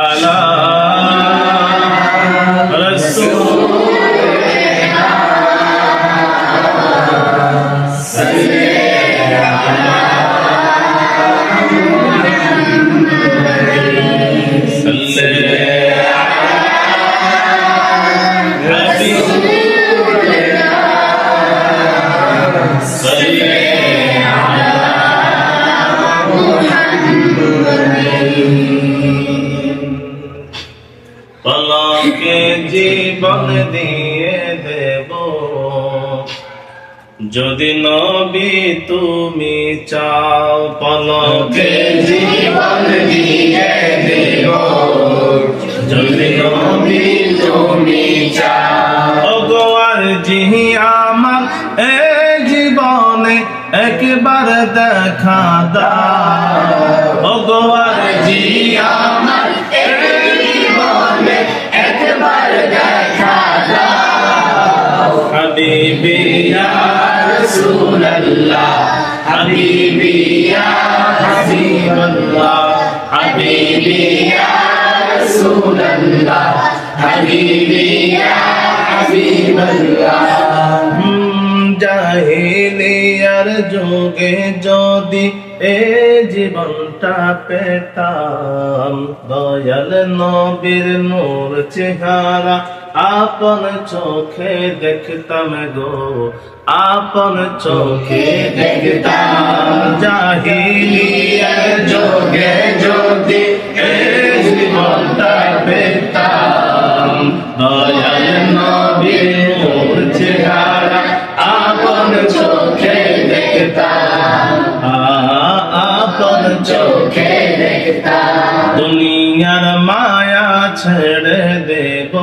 আলা রাসূলিনা পলকে জীবন দিয়ে দেব যদি নবী তুমি চাও, পলকে জীবন দিয়ে দেব যদি নবী তুমি চাও। ওগো আরজি আমার এ জীবনে একবার দেখা দাও, ওগো আরজি আমার হাবিবি ইয়া রাসূলুল্লাহ, হাবিবি ইয়া হাবিবাল্লাহ, হাবিবি ইয়া রাসূলুল্লাহ, হাবিবি ইয়া হাবিবাল্লাহ। জাহিলিয়ার যুগে যদি এ জীবনটা পেতাম, দয়াল নবীর নূর চেহারা আপন চোখে দেখতাম গো, আপন চোখে দেখতাম। জাহিলিয়ার যুগে যদি এ জীবনটা পেতাম, দয়াল নবীর নূর চেহারা আপন চোখে দেখতাম, আপন চোখে দেখতাম। দুনিয়ার মায়া ছেড়ে দেব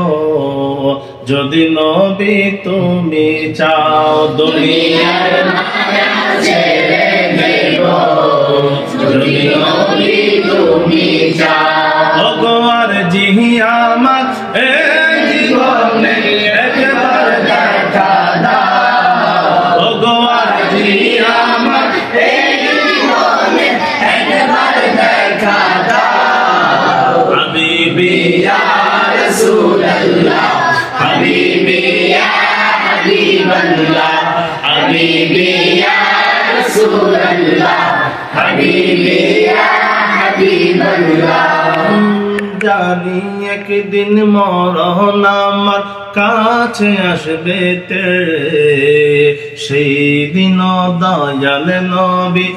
যদি নবী তুমি চাও, দুনিয়ার মায়া ছেড়ে দেব যদি নবী তুমি চাও। ওগো আরজি আমার এ জীবনে একবার দেখা দাও, ওগো আরজি আমার এ জীবনে একবার দেখা দাও। হাবিবি ইয়া রাসূলুল্লাহ, হাবিবি ইয়া হাবিবাল্লাহ, হাবিবি ইয়া রাসূলুল্লাহ, হাবিবি ইয়া হাবিবাল্লাহ। জানি একদিন মরণ আমার কাছে আসবে তেরে, সেই দিন দয়াল নবী